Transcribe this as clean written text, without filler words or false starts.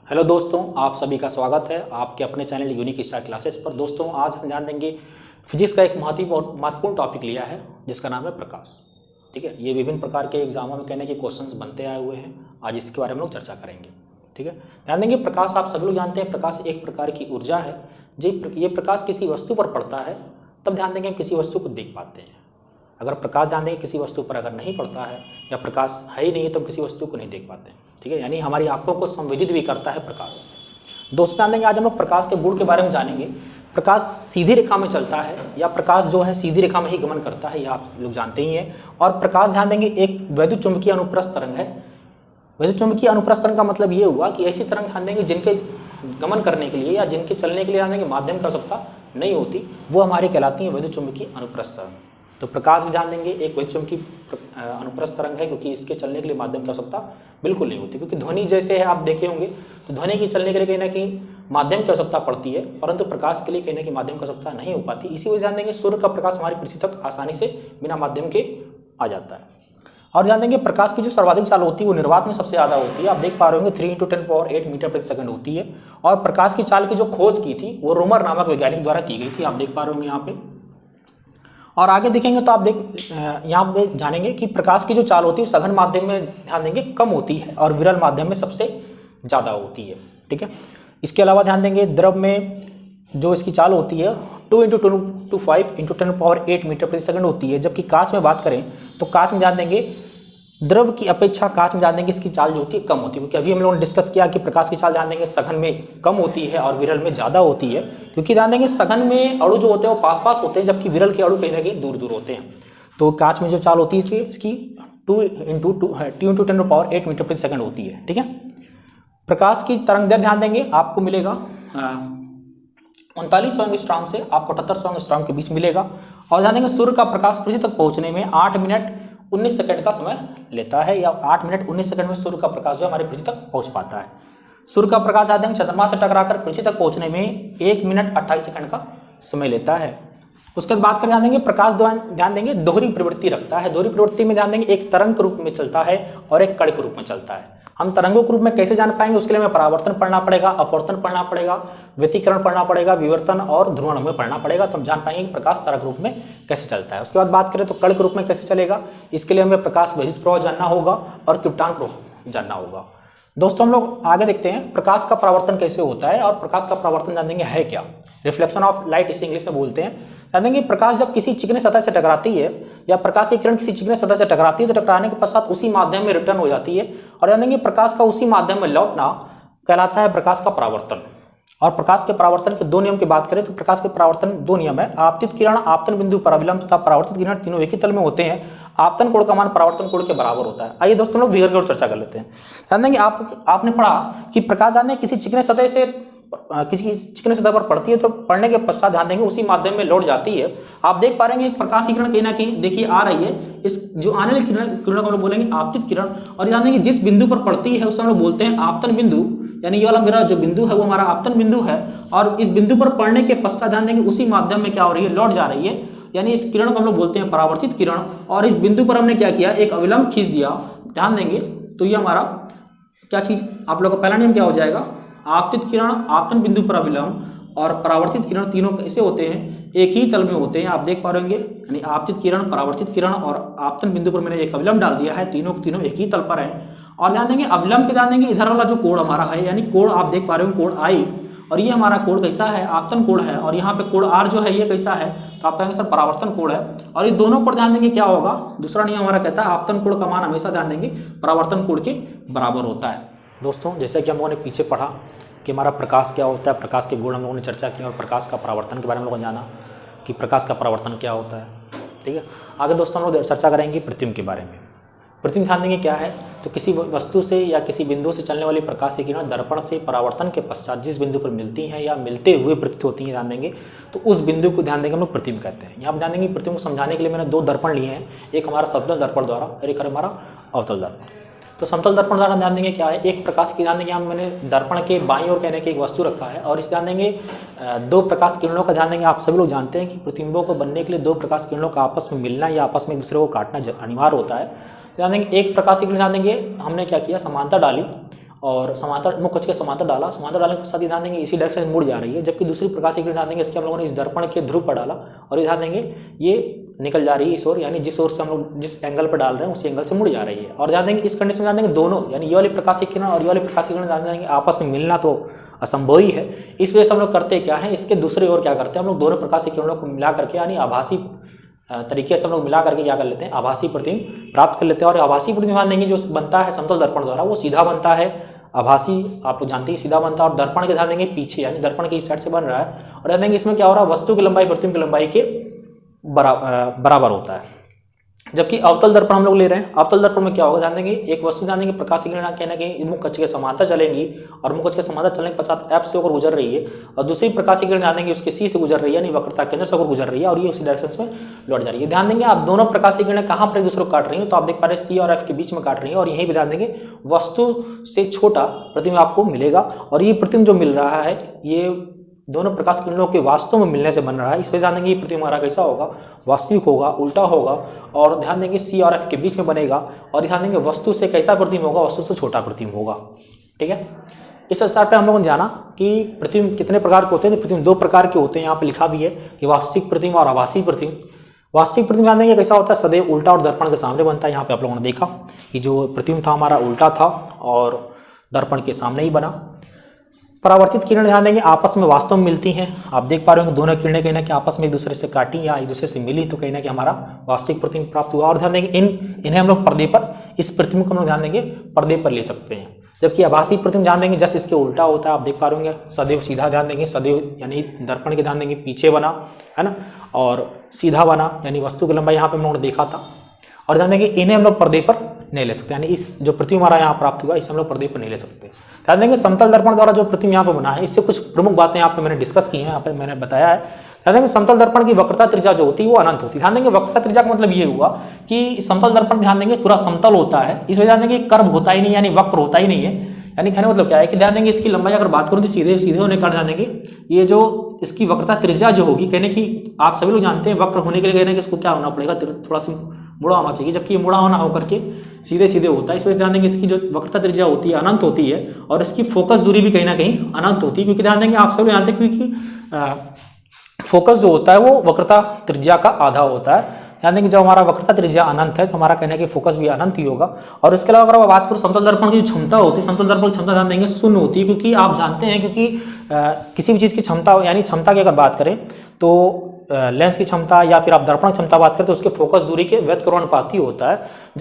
Hello दोस्तों, आप सभी का स्वागत है आपके अपने चैनल यूनिक स्टार क्लासेस पर। दोस्तों, आज हम जान देंगे फिजिक्स का एक महत्वपूर्ण टॉपिक लिया है जिसका नाम है प्रकाश। ठीक है, ये विभिन्न प्रकार के एग्जामों में कहने के क्वेश्चंस बनते आए हुए हैं। आज इसके बारे में लोग चर्चा करेंगे। ठीक है, ध्यान देंगे प्रकाश आप सभी लोग जानते हैं, प्रकाश एक प्रकार की ऊर्जा है। ये प्रकाश किसी वस्तु पर पड़ता है तब ध्यान देंगे हम किसी वस्तु को देख पाते हैं। अगर प्रकाश ध्यान देंगे किसी वस्तु पर अगर नहीं पड़ता है या प्रकाश है ही नहीं तो हम किसी वस्तु को नहीं देख पाते। ठीक है, यानी हमारी आंखों को संवेदित भी करता है प्रकाश। दोस्तों, ध्यान देंगे आज हम लोग प्रकाश के गुण के बारे में जानेंगे। प्रकाश सीधी रेखा में चलता है या प्रकाश जो है सीधी रेखा में ही गमन करता है, यह आप लोग जानते ही हैं। और प्रकाश ध्यान देंगे एक वैद्युत चुंबकीय अनुप्रस्थ तरंग है। वैद्युत चुंबकीय अनुप्रस्थ तरंग का मतलब ये हुआ कि ऐसी तरंग ध्यान देंगे जिनके गमन करने के लिए या जिनके चलने के लिए ध्यान देंगे माध्यम की आवश्यकता नहीं होती, वो हमारी कहलाती है वैद्युत चुंबकीय अनुप्रस्थ तरंग। तो प्रकाश भी ध्यान देंगे एक वैद्युत चुंबकीय अनुप्रस्थ तरंग है, क्योंकि इसके चलने के लिए माध्यम की आवश्यकता बिल्कुल नहीं होती। क्योंकि ध्वनि जैसे है आप देखे होंगे तो ध्वनि की चलने के लिए कहीं ना कहीं माध्यम की आवश्यकता पड़ती है, परंतु प्रकाश के लिए कहीं ना कहीं माध्यम की आवश्यकता नहीं हो पाती। इसी वजह ध्यान देंगे सूर्य का प्रकाश हमारी पृथ्वी तक आसानी से बिना माध्यम के आ जाता है। और ध्यान देंगे प्रकाश की जो सर्वाधिक चाल होती है वो निर्वात में सबसे ज़्यादा होती है। आप देख पा रहे होंगे 3 × 10⁸ मीटर प्रति सेकंड होती है। और प्रकाश की चाल की जो खोज की थी वो रोमर नामक वैज्ञानिक द्वारा की गई थी, आप देख पा रहे होंगे यहाँ पे। और आगे देखेंगे तो आप यहाँ पे जानेंगे कि प्रकाश की जो चाल होती है सघन माध्यम में ध्यान देंगे कम होती है और विरल माध्यम में सबसे ज़्यादा होती है। ठीक है, इसके अलावा ध्यान देंगे द्रव में जो इसकी चाल होती है 2 × 10⁵ × 10⁸ मीटर प्रति सेकंड होती है। जबकि कांच में बात करें तो कांच में ध्यान देंगे द्रव की अपेक्षा कांच में ध्यान देंगे इसकी चाल जो होती है कम होती है। क्योंकि अभी हम लोगों ने डिस्कस किया कि प्रकाश की चाल ध्यान देंगे सघन में कम होती है और विरल में ज़्यादा होती है। क्योंकि ध्यान देंगे सघन में अणु जो होते हैं वो पास पास होते हैं, जबकि विरल के अणु कहीं ना कहीं दूर दूर होते हैं। तो कांच में जो चाल होती है इसकी 2 × 10⁸ मीटर प्रति सेकंड होती है। ठीक है, प्रकाश की तरंग दैर्घ्य ध्यान देंगे आपको मिलेगा 3900 एंगस्ट्रॉम से आपको 7800 एंगस्ट्रॉम के बीच मिलेगा। और ध्यान देंगे सूर्य का प्रकाश पृथ्वी तक पहुंचने में 8 मिनट 19 सेकंड का समय लेता है, या 8 मिनट 19 सेकंड में सूर्य का प्रकाश जो हमारे पृथ्वी तक पहुंच पाता है। सूर्य का प्रकाश ध्यान देंगे चंद्रमा से टकराकर पृथ्वी तक पहुंचने में 1 मिनट 28 सेकंड का समय लेता है। उसके बाद बात करें ध्यान देंगे प्रकाश ध्यान देंगे दोहरी प्रवृत्ति रखता है। दोहरी प्रवृत्ति में ध्यान देंगे एक तरंग के रूप में चलता है और एक कण के रूप में चलता है। हम तरंगों के रूप में कैसे जान पाएंगे, उसके लिए हमें परावर्तन पढ़ना पड़ेगा, अपवर्तन पढ़ना पड़ेगा, व्यतिकरण पढ़ना पड़ेगा, विवर्तन और ध्रुवण में पढ़ना पड़ेगा, तो हम जान पाएंगे कि प्रकाश तरंग रूप में कैसे चलता है। उसके बाद बात करें तो कण के रूप में कैसे चलेगा, इसके लिए हमें प्रकाश वैद्युत प्रवाह जानना होगा और क्रिप्टॉन प्रवाह जानना होगा। दोस्तों, हम लोग आगे देखते हैं प्रकाश का परावर्तन कैसे होता है। और प्रकाश का परावर्तन जान देंगे है क्या, रिफ्लेक्शन ऑफ लाइट इसे इंग्लिश में बोलते हैं। जान देंगे प्रकाश जब किसी चिकने सतह से टकराती है या प्रकाश की किरण किसी चिकने सतह से टकराती है तो टकराने के पश्चात उसी माध्यम में रिटर्न हो जाती है। और जान देंगे प्रकाश का उसी माध्यम में लौटना कहलाता है प्रकाश का परावर्तन। और प्रकाश के परावर्तन के 2 नियम की बात करें तो प्रकाश के परावर्तन 2 नियम है। आपतित किरण आपतन बिंदु पर अविलंब तथा परावर्तित किरण तीनों एक ही तल में होते हैं। आपतन कोण का मान परावर्तन कोण के बराबर होता है। आइए दोस्तों लोग विहर की ओर चर्चा कर लेते हैं। जान देंगे आपने पढ़ा कि प्रकाश जान देंगे किसी चिकने सतह पर पड़ती है तो पड़ने के पश्चात ध्यान देंगे उसी माध्यम में लौट जाती है। आप देख पा रहे हैं एक प्रकाश की किरण कहीं ना कहीं देखिए आ रही है। इस जो आने वाली किरण को हम लोग बोलेंगे आपतित किरण। और जान देंगे जिस बिंदु पर पड़ती है उसे हम लोग बोलते हैं आपतन बिंदु, यानी ये वाला मेरा जो बिंदु है वो हमारा आपतन बिंदु है। और इस बिंदु पर पड़ने के पश्चात ध्यान देंगे उसी माध्यम में क्या हो रही है, लौट जा रही है। यानी इस किरण को हम लोग बोलते हैं परावर्तित किरण। और इस बिंदु पर हमने क्या किया, एक अविलंब खींच दिया। ध्यान देंगे तो ये हमारा क्या चीज, आप लोग का पहला नियम क्या हो जाएगा, आपतित किरण आपतन बिंदु पर अविलंब और परावर्तित किरण तीनों कैसे होते हैं, एक ही तल में होते हैं। आप देख पा रहे होंगे यानी आपतित किरण, परावर्तित किरण और आपतन बिंदु पर मैंने एक अविलंब डाल दिया है, तीनों एक ही तल पर है। और ध्यान देंगे अविलंब के ध्यान देंगे इधर वाला जो कोण हमारा है, यानी कोण आप देख पा रहे हो कोण आई, और ये हमारा कोण कैसा है, आपतन कोण है। और यहाँ पे कोण आर जो है ये कैसा है, तो आप कहेंगे सर परावर्तन कोण है। और ये दोनों कोण ध्यान देंगे क्या होगा, दूसरा नियम हमारा कहता है आपतन कोण का मान हमेशा ध्यान देंगे परावर्तन कोण के बराबर होता है। दोस्तों, जैसे कि हम लोगों ने पीछे पढ़ा कि हमारा प्रकाश क्या होता है, प्रकाश के गुण हम लोगों ने चर्चा की और प्रकाश का परावर्तन के बारे में हम लोगों ने जाना कि प्रकाश का परावर्तन क्या होता है। ठीक है, आगे दोस्तों हम लोग चर्चा करेंगे प्रतिबिंब के बारे में। प्रतिबिंब ध्यान देंगे क्या है, तो किसी वस्तु से या किसी बिंदु से चलने वाली प्रकाश की किरण दर्पण से परावर्तन के पश्चात जिस बिंदु पर मिलती हैं या मिलते हुए प्रतीत होती हैं ध्यान देंगे तो उस बिंदु को ध्यान देंगे हम लोग प्रतिबिंब कहते हैं। यहाँ पर ध्यान देंगे प्रतिबिंब को समझाने के लिए मैंने 2 दर्पण लिए हैं, एक हमारा समतल दर्पण द्वारा और एक हमारा अवतल दर्पण। तो समतल दर्पण द्वारा ध्यान देंगे क्या है, एक प्रकाश की ध्यान देंगे हम मैंने दर्पण के बाईं ओर कहने के एक वस्तु रखा है। और इस ध्यान देंगे 2 प्रकाश किरणों का ध्यान देंगे, आप सभी लोग जानते हैं कि प्रतिबिंबों को बनने के लिए 2 प्रकाश किरणों का आपस में मिलना या आपस में एक दूसरे को काटना अनिवार्य होता है। ध्यान देंगे एक प्रकाश की किरण ध्यान देंगे हमने क्या किया, समांतर डाली और समांतर मुख्य अक्ष के समांतर डाला, समांतर डालने के साथ ही ध्यान देंगे इसी डायरेक्शन से मुड़ जा रही है, जबकि दूसरी प्रकाशीय किरण ध्यान देंगे इसके हम लोगों ने इस दर्पण के ध्रुव पर डाला और ये ध्यान देंगे ये निकल जा रही है इस ओर, यानी जिस ओर से हम लोग जिस एंगल पर डाल रहे हैं उसी एंगल से मुड़ जा रही है। और ध्यान देंगे इस कंडीशन में ध्यान देंगे दोनों यानी ये वाली प्रकाशीय किरण और ये वाली प्रकाशीय किरण ध्यान देंगे आपस में मिलना तो असंभव ही है। इस वजह से हम लोग करते क्या है, इसके दूसरी ओर क्या करते हैं हम लोग दोनों प्रकाशीय किरणों को मिला करके यानी आभासी तरीके से हम लोग मिला करके क्या कर लेते हैं, आभासी प्रतिबिंब प्राप्त कर लेते हैं। और आभासी प्रतिबिंब ध्यान देंगे जो बनता है समतल दर्पण द्वारा वो सीधा बनता है, आभासी आप लोग जानते हैं सीधा बनता है, और दर्पण के ध्यान देंगे पीछे यानी दर्पण के इस साइड से बन रहा है। और ध्यान देंगे इसमें क्या हो रहा है, वस्तु की लंबाई प्रतिबिंब की लंबाई के बराबर होता है। जबकि अवतल दर्पण हम लोग ले रहे हैं, अवतल दर्पण में क्या होगा ध्यान देंगे एक वस्तु ध्यान देंगे प्रकाशीय किरण कहना कि मुख्य अक्ष के समांतर चलेंगी और मुख्य अक्ष के समांतर चलने के पश्चात F से होकर गुजर रही है, और दूसरी प्रकाशीय किरण ध्यान देंगे उसके C से गुजर रही है यानी वक्रता केंद्र से होकर गुजर रही है और ये उसी डायरेक्शन में लौट जा रही है। ध्यान देंगे आप दोनों प्रकाशीय किरणें कहाँ पर एक दूसरे को काट रही है, तो आप देख पा रहे हैं C और F के बीच में काट रही है, और यहीं भी ध्यान देंगे वस्तु से छोटा प्रतिबिंब आपको मिलेगा। और ये प्रतिबिंब जो मिल रहा है ये दोनों प्रकाश किरणों के वास्तव में मिलने से बन रहा है। इस वजह ध्यान देंगे ये प्रतिबिंब हमारा कैसा होगा, वास्तविक होगा, उल्टा होगा, और ध्यान देंगे C और F के बीच में बनेगा, और ध्यान देंगे वस्तु से कैसा प्रतिबिंब होगा, वस्तु से छोटा प्रतिबिंब होगा। ठीक है, इस आधार पर हम लोगों ने जाना कि प्रतिबिंब कितने प्रकार के होते हैं। प्रतिबिंब दो प्रकार के होते हैं, यहाँ पे लिखा भी है कि वास्तविक प्रतिबिंब और आभासी प्रतिबिंब। वास्तविक प्रतिबिंब ध्यान देंगे कैसा होता है, सदैव उल्टा और दर्पण के सामने बनता है। यहाँ पे आप लोगों ने देखा कि जो प्रतिबिंब था हमारा उल्टा था और दर्पण के सामने ही बना। परावर्तित किरण ध्यान देंगे आपस में वास्तव में मिलती हैं, आप देख पा रहे हो दोनों किरणें कहीं ना कहीं आपस में एक दूसरे से काटी या एक दूसरे से मिली, तो कहीं ना कहीं हमारा वास्तविक प्रतिबिंब प्राप्त हुआ। और ध्यान देंगे इन्हें हम लोग पर्दे पर, इस प्रतिबिंब को हम लोग ध्यान देंगे पर्दे पर ले सकते हैं। जबकि आभासी प्रतिबिंब ध्यान देंगे जैसे इसके उल्टा होता है, आप देख पा रहे होंगे सदैव सीधा ध्यान देंगे, सदैव यानी दर्पण के ध्यान देंगे पीछे बना है ना, और सीधा बना यानी वस्तु की लंबाई यहाँ पे हम लोगों ने देखा था। और ध्यान देंगे इन्हें हम लोग पर्दे पर नहीं ले सकते, यानी इस जो प्रतिबिंब हमारा यहाँ प्राप्त हुआ इसे हम लोग पर्दे पर नहीं ले सकते। ध्यान देंगे समतल दर्पण द्वारा जो प्रतिबिंब यहाँ पे बना है इससे कुछ प्रमुख बातें यहाँ पे मैंने डिस्कस की हैं, यहाँ पे मैंने बताया है। ध्यान देंगे समतल दर्पण की वक्रता त्रिज्या जो होती है वो अनंत होती है। ध्यान देंगे वक्रता त्रिज्या का मतलब ये हुआ कि समतल दर्पण ध्यान देंगे पूरा समतल होता है, इस वजह ध्यान देंगे कर्व होता ही नहीं यानी वक्र होता ही नहीं है। यानी कहने मतलब क्या है कि ध्यान देंगे इसकी लंबाई अगर बात करूँ तो सीधे सीधे होने का ध्यान देंगे ये जो इसकी वक्रता त्रिज्या जो होगी, कहने की आप सभी लोग जानते हैं वक्र होने के लिए कहने कि इसको क्या होना पड़ेगा, थोड़ा सा मुड़ा होना चाहिए, जबकि ये मुड़ा होना होकर के सीधे सीधे होता है। इस वजह से ध्यान देंगे इसकी जो वक्रता त्रिज्या होती है अनंत होती है, और इसकी फोकस दूरी भी कहीं ना कहीं अनंत होती है, क्योंकि ध्यान देंगे आप सभी जानते हैं क्योंकि फोकस जो होता है वो वक्रता त्रिज्या का आधा होता है। ध्यान देंगे जब हमारा वक्रता त्रिज्या अनंत है तो हमारा कहने की फोकस भी अनंत ही होगा। और इसके अलावा अगर बात करूँ समतल दर्पण की जो क्षमता होती है, समतल दर्पण की क्षमता ध्यान देंगे शून्य होती है, क्योंकि आप जानते हैं क्योंकि किसी भी चीज़ की क्षमता यानी क्षमता की अगर बात करें तो लेंस की क्षमता या फिर आप दर्पण क्षमता बात करें तो उसके फोकस दूरी के व्यक्त अनुपाती होता है।